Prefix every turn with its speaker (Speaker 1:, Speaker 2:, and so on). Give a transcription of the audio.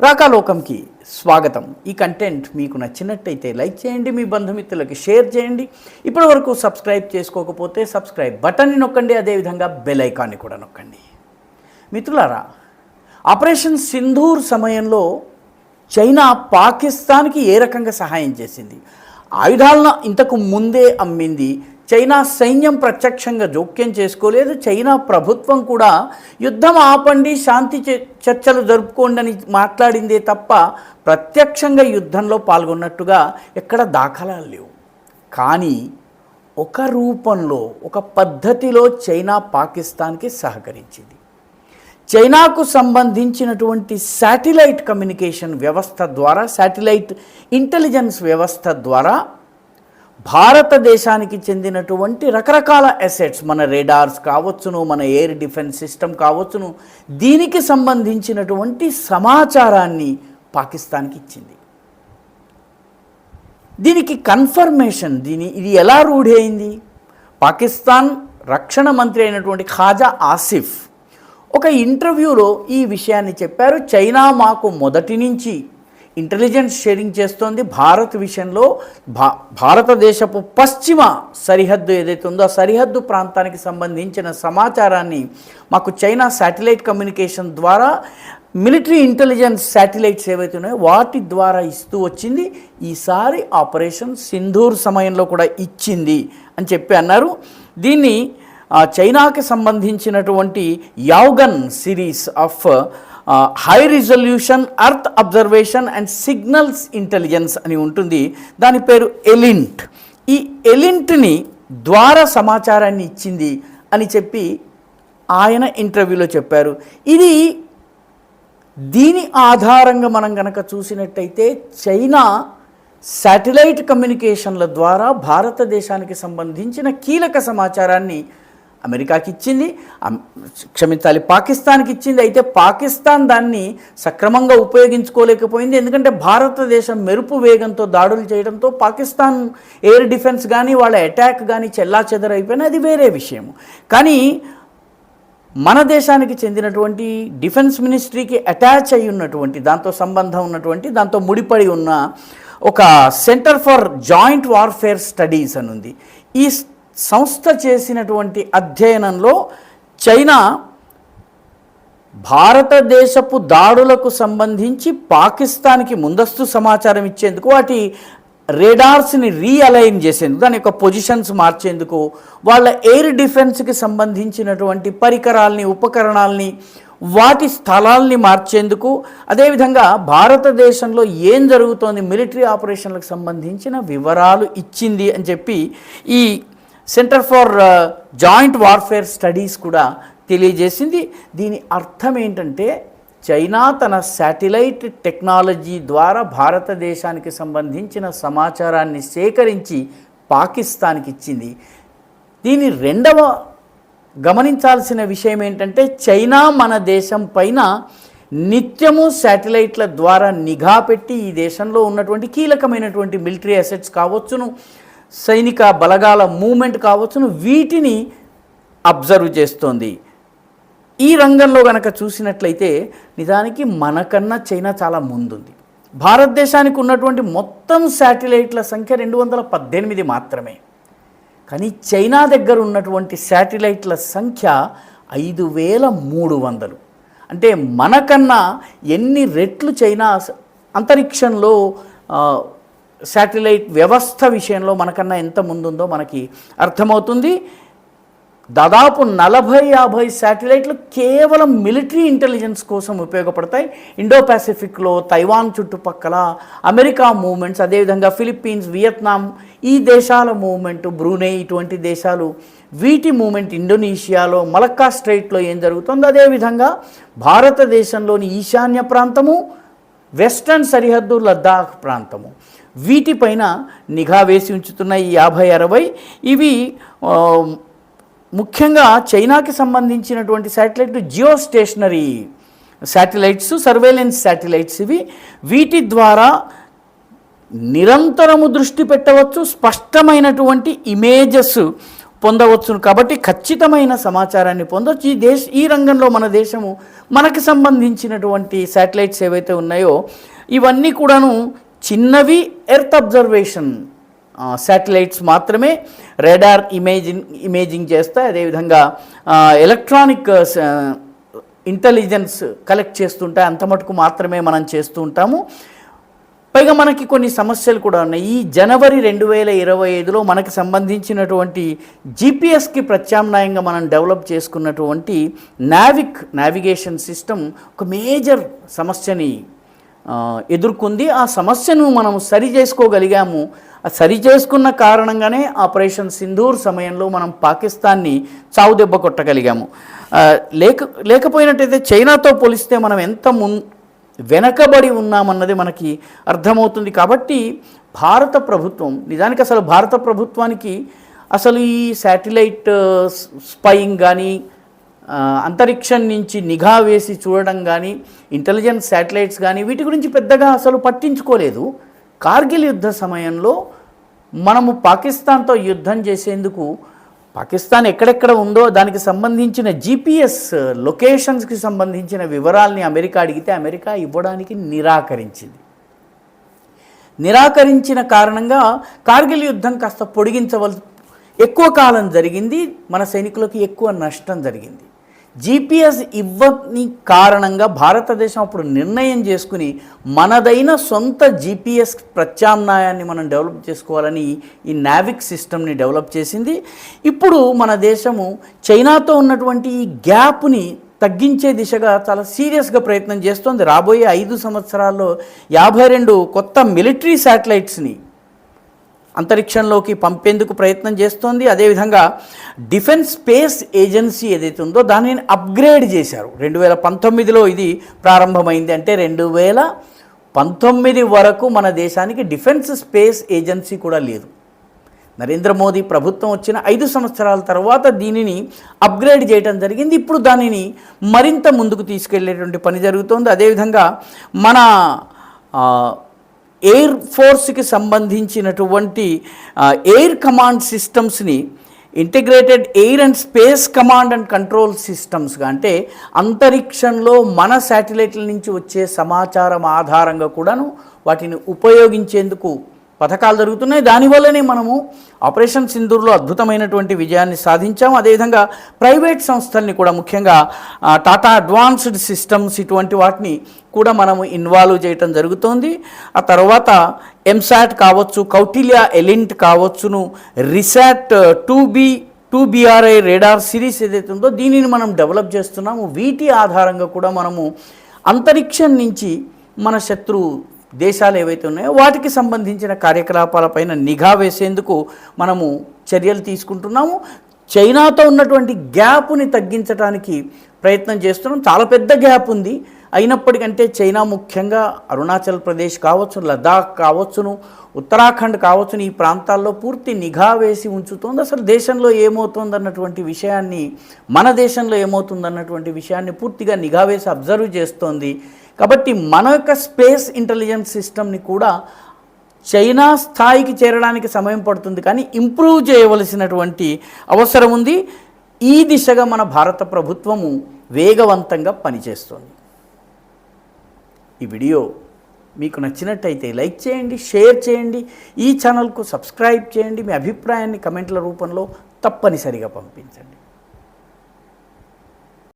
Speaker 1: రాకాలోకంకి స్వాగతం. ఈ కంటెంట్ మీకు నచ్చినట్టయితే లైక్ చేయండి, మీ బంధుమిత్రులకి షేర్ చేయండి. ఇప్పటి వరకు సబ్స్క్రైబ్ చేసుకోకపోతే సబ్స్క్రైబ్ బటన్ని నొక్కండి, అదేవిధంగా బెల్ ఐకాన్ని కూడా నొక్కండి. మిత్రులారా, ఆపరేషన్ సింధూర్ సమయంలో చైనా పాకిస్తాన్కి ఏ రకంగా సహాయం చేసింది? ఆయుధాలను ఇంతకు ముందే అమ్మింది. చైనా సైన్యం ప్రత్యక్షంగా జోక్యం చేసుకోలేదు. చైనా ప్రభుత్వం కూడా యుద్ధం ఆపండి, శాంతి చర్చలు జరుపుకోండి అని మాట్లాడిందే తప్ప ప్రత్యక్షంగా యుద్ధంలో పాల్గొన్నట్టుగా ఎక్కడ దాఖలాలు లేవు. కానీ ఒక రూపంలో, ఒక పద్ధతిలో చైనా పాకిస్తాన్కి సహకరించింది. చైనాకు సంబంధించినటువంటి శాటిలైట్ కమ్యూనికేషన్ వ్యవస్థ ద్వారా, శాటిలైట్ ఇంటెలిజెన్స్ వ్యవస్థ ద్వారా భారతదేశానికి చెందినటువంటి రకరకాల అసెట్స్, మన రేడార్స్ కావచ్చును, మన ఎయిర్ డిఫెన్స్ సిస్టమ్ కావచ్చును, దీనికి సంబంధించినటువంటి సమాచారాన్ని పాకిస్తాన్కి ఇచ్చింది. దీనికి కన్ఫర్మేషన్, ఇది ఎలా రూఢి అయింది? పాకిస్తాన్ రక్షణ మంత్రి అయినటువంటి ఖాజా ఆసిఫ్ ఒక ఇంటర్వ్యూలో ఈ విషయాన్ని చెప్పారు. చైనా మాకు మొదటి నుంచి ఇంటెలిజెన్స్ షేరింగ్ చేస్తోంది. భారత్ విషయంలో భారతదేశపు పశ్చిమ సరిహద్దు ఏదైతే ఉందో ఆ సరిహద్దు ప్రాంతానికి సంబంధించిన సమాచారాన్ని మాకు చైనా శాటిలైట్ కమ్యూనికేషన్ ద్వారా, మిలిటరీ ఇంటెలిజెన్స్ శాటిలైట్స్ ఏవైతే ఉన్నాయో వాటి ద్వారా ఇస్తూ వచ్చింది. ఈసారి ఆపరేషన్ సింధూర్ సమయంలో కూడా ఇచ్చింది అని చెప్పి అన్నారు. దీన్ని చైనాకి సంబంధించినటువంటి Yaogan series of high resolution earth observation and signals intelligence అని ఉంటుంది. దాని పేరు ఎలింట్. ఈ ఎలింట్ని ద్వారా సమాచారాన్ని ఇచ్చింది అని చెప్పి ఆయన ఇంటర్వ్యూలో చెప్పారు. దీని ఆధారంగా మనం కనుక చూసినట్టయితే చైనా శాటిలైట్ కమ్యూనికేషన్ల ద్వారా భారతదేశానికి సంబంధించిన కీలక సమాచారాన్ని అమెరికాకి ఇచ్చింది, క్షమించాలి పాకిస్తాన్కి ఇచ్చింది. అయితే పాకిస్తాన్ దాన్ని సక్రమంగా ఉపయోగించుకోలేకపోయింది. ఎందుకంటే భారతదేశం మెరుపు వేగంతో దాడులు చేయడంతో పాకిస్తాన్ ఎయిర్ డిఫెన్స్ కానీ వాళ్ళ అటాక్ కానీ చెల్లాచెదరైపోయినా అది వేరే విషయం. కానీ మన దేశానికి చెందినటువంటి డిఫెన్స్ మినిస్ట్రీకి అటాచ్ అయి ఉన్నటువంటి, దాంతో సంబంధం ఉన్నటువంటి, దాంతో ముడిపడి ఉన్న ఒక centre for joint warfare studies అని ఉంది. ఈ సంస్థ చేసినటువంటి అధ్యయనంలో చైనా భారతదేశపు దాడులకు సంబంధించి పాకిస్తాన్కి ముందస్తు సమాచారం ఇచ్చేందుకు, వాటి రేడార్స్ని రీఅలైన్ చేసేందుకు, దాని యొక్క పొజిషన్స్ మార్చేందుకు, వాళ్ళ ఎయిర్ డిఫెన్స్కి సంబంధించినటువంటి పరికరాల్ని, ఉపకరణాలని, వాటి స్థలాల్ని మార్చేందుకు, అదేవిధంగా భారతదేశంలో ఏం జరుగుతోంది మిలిటరీ ఆపరేషన్లకు సంబంధించిన వివరాలు ఇచ్చింది అని చెప్పి ఈ centre for joint warfare studies కూడా తెలియజేసింది. దీని అర్థం ఏంటంటే చైనా తన శాటిలైట్ టెక్నాలజీ ద్వారా భారతదేశానికి సంబంధించిన సమాచారాన్ని సేకరించి పాకిస్తాన్కి ఇచ్చింది. దీని రెండవ గమనించాల్సిన విషయం ఏంటంటే చైనా మన దేశం పైన నిత్యము శాటిలైట్ల ద్వారా నిఘా పెట్టి ఈ దేశంలో ఉన్నటువంటి కీలకమైనటువంటి మిలిటరీ అసెట్స్ కావచ్చును, సైనిక బలగాల మూమెంట్ కావచ్చును, వీటిని అబ్జర్వ్ చేస్తోంది. ఈ రంగంలో కనుక చూసినట్లయితే నిజానికి మనకన్నా చైనా చాలా ముందుంది. భారతదేశానికి ఉన్నటువంటి మొత్తం శాటిలైట్ల సంఖ్య 218 మాత్రమే. కానీ చైనా దగ్గర ఉన్నటువంటి శాటిలైట్ల సంఖ్య 5300. అంటే మనకన్నా ఎన్ని రెట్లు చైనా అంతరిక్షంలో శాటిలైట్ వ్యవస్థ విషయంలో మనకన్నా ఎంత ముందుందో మనకి అర్థమవుతుంది. దాదాపు 40-50 శాటిలైట్లు కేవలం మిలిటరీ ఇంటెలిజెన్స్ కోసం ఉపయోగపడతాయి. ఇండో పసిఫిక్లో, తైవాన్ చుట్టుపక్కల, అమెరికా మూవ్మెంట్స్, అదేవిధంగా ఫిలిప్పీన్స్, వియత్నాం, ఈ దేశాల మూవ్మెంట్, బ్రూనై, ఇటువంటి దేశాలు, వీటి మూవ్మెంట్, ఇండోనేషియాలో మలక్కా స్ట్రైట్లో ఏం జరుగుతుందో, అదేవిధంగా భారతదేశంలోని ఈశాన్య ప్రాంతము, వెస్టర్న్ సరిహద్దు లద్దాఖ్ ప్రాంతము, వీటిపైన నిఘా వేసి ఉంచుతున్న ఈ 50-60 ఇవి ముఖ్యంగా చైనాకి సంబంధించినటువంటి satellite, geostationary satellites, surveillance satellites ఇవి. వీటి ద్వారా నిరంతరము దృష్టి పెట్టవచ్చు, స్పష్టమైనటువంటి ఇమేజెస్ పొందవచ్చును. కాబట్టి ఖచ్చితమైన సమాచారాన్ని పొందవచ్చు. ఈ రంగంలో మన దేశము మనకు సంబంధించినటువంటి శాటిలైట్స్ ఏవైతే ఉన్నాయో ఇవన్నీ కూడాను చిన్నవి ఎర్త్ అబ్జర్వేషన్ శాటిలైట్స్ మాత్రమే. రాడార్ ఇమేజింగ్ చేస్తాయి. అదేవిధంగా ఎలక్ట్రానిక్ ఇంటెలిజెన్స్ కలెక్ట్ చేస్తుంటాయి. అంత మటుకు మాత్రమే మనం చేస్తూ ఉంటాము. పైగా మనకి కొన్ని సమస్యలు కూడా ఉన్నాయి. ఈ జనవరి 2025లో మనకు సంబంధించినటువంటి జీపీఎస్కి ప్రత్యామ్నాయంగా మనం డెవలప్ చేసుకున్నటువంటి నావిగేషన్ సిస్టమ్ ఒక మేజర్ సమస్యని ఎదుర్కొంది. ఆ సమస్యను మనం సరి చేసుకోగలిగాము. ఆ సరి చేసుకున్న కారణంగానే ఆపరేషన్ సింధూర్ సమయంలో మనం పాకిస్తాన్ని చావుదెబ్బ కొట్టగలిగాము. లేకపోయినట్టయితే చైనాతో పోలిస్తే మనం ఎంత వెనకబడి ఉన్నామన్నది మనకి అర్థమవుతుంది. కాబట్టి భారత ప్రభుత్వం నిజానికి అసలు భారత ప్రభుత్వానికి అసలు ఈ శాటిలైట్ స్పైయింగ్ కానీ అంతరిక్షం నుంచి నిఘా వేసి చూడడం కానీ ఇంటెలిజెన్స్ శాటిలైట్స్ కానీ వీటి గురించి పెద్దగా అసలు పట్టించుకోలేదు. కార్గిల్ యుద్ధ సమయంలో మనము పాకిస్తాన్తో యుద్ధం చేసేందుకు పాకిస్తాన్ ఎక్కడెక్కడ ఉందో దానికి సంబంధించిన జీపీఎస్ లొకేషన్స్కి సంబంధించిన వివరాల్ని అమెరికా అడిగితే అమెరికా ఇవ్వడానికి నిరాకరించిన కారణంగా కార్గిల్ యుద్ధం కాస్త ఎక్కువ కాలం జరిగింది. మన సైనికులకు ఎక్కువ నష్టం జరిగింది. జీపీఎస్ ఇవ్వని కారణంగా భారతదేశం అప్పుడు నిర్ణయం చేసుకుని మనదైన సొంత జీపీఎస్ ప్రత్యామ్నాయాన్ని మనం డెవలప్ చేసుకోవాలని ఈ నావిక్ సిస్టమ్ని డెవలప్ చేసింది. ఇప్పుడు మన దేశము చైనాతో ఉన్నటువంటి ఈ గ్యాప్ని తగ్గించే దిశగా చాలా సీరియస్గా ప్రయత్నం చేస్తోంది. రాబోయే 5 సంవత్సరాల్లో 52 కొత్త మిలిటరీ శాటిలైట్స్ని అంతరిక్షంలోకి పంపేందుకు ప్రయత్నం చేస్తోంది. అదేవిధంగా డిఫెన్స్ స్పేస్ ఏజెన్సీ ఏదైతే ఉందో దానిని అప్గ్రేడ్ చేశారు. 2019లో ఇది ప్రారంభమైంది. అంటే 2019 వరకు మన దేశానికి డిఫెన్స్ స్పేస్ ఏజెన్సీ కూడా లేదు. నరేంద్ర మోదీ ప్రభుత్వం వచ్చిన 5 సంవత్సరాల తర్వాత దీనిని అప్గ్రేడ్ చేయడం జరిగింది. ఇప్పుడు దానిని మరింత ముందుకు తీసుకెళ్లేటువంటి పని జరుగుతోంది. అదేవిధంగా మన ఎయిర్ ఫోర్స్కి సంబంధించినటువంటి ఎయిర్ కమాండ్ సిస్టమ్స్ని integrated air and space command and control సిస్టమ్స్గా, అంటే అంతరిక్షంలో మన శాటిలైట్ల నుంచి వచ్చే సమాచారం ఆధారంగా కూడాను వాటిని ఉపయోగించేందుకు పథకాలు జరుగుతున్నాయి. దానివల్లనే మనము ఆపరేషన్ సింధూర్లో అద్భుతమైనటువంటి విజయాన్ని సాధించాము. అదేవిధంగా ప్రైవేట్ సంస్థల్ని కూడా ముఖ్యంగా టాటా అడ్వాన్స్డ్ సిస్టమ్స్ ఇటువంటి వాటిని కూడా మనము ఇన్వాల్వ్ చేయటం జరుగుతోంది. ఆ తర్వాత ఎంసాట్ కావచ్చు, కౌటిల్య ఎలింట్ కావచ్చును, రిసాట్ 2BRI రేడార్ సిరీస్ ఏదైతే ఉందో దీనిని మనం డెవలప్ చేస్తున్నాము. వీటి ఆధారంగా కూడా మనము అంతరిక్షం నుంచి మన శత్రు దేశాలు ఏవైతే ఉన్నాయో వాటికి సంబంధించిన కార్యకలాపాలపైన నిఘా వేసేందుకు మనము చర్యలు తీసుకుంటున్నాము. చైనాతో ఉన్నటువంటి గ్యాప్ని తగ్గించడానికి ప్రయత్నం చేస్తున్నాం. చాలా పెద్ద గ్యాప్ ఉంది. అయినప్పటికంటే చైనా ముఖ్యంగా అరుణాచల్ ప్రదేశ్ కావచ్చు, లదాఖ్ కావచ్చును, ఉత్తరాఖండ్ కావచ్చును, ఈ ప్రాంతాల్లో పూర్తి నిఘా వేసి ఉంచుతోంది. అసలు దేశంలో ఏమవుతుందన్నటువంటి విషయాన్ని, మన దేశంలో ఏమవుతుందన్నటువంటి విషయాన్ని పూర్తిగా నిఘా వేసి అబ్జర్వ్ చేస్తోంది. కాబట్టి మన యొక్క స్పేస్ ఇంటెలిజెన్స్ సిస్టమ్ని కూడా చైనా స్థాయికి చేరడానికి సమయం పడుతుంది, కానీ ఇంప్రూవ్ చేయవలసినటువంటి అవసరం ఉంది. ఈ దిశగా మన భారత ప్రభుత్వము వేగవంతంగా పనిచేస్తోంది. ఈ వీడియో మీకు నచ్చినట్టయితే లైక్ చేయండి, షేర్ చేయండి, ఈ ఛానల్కు సబ్స్క్రైబ్ చేయండి. మీ అభిప్రాయాన్ని కమెంట్ల రూపంలో తప్పనిసరిగా పంపించండి.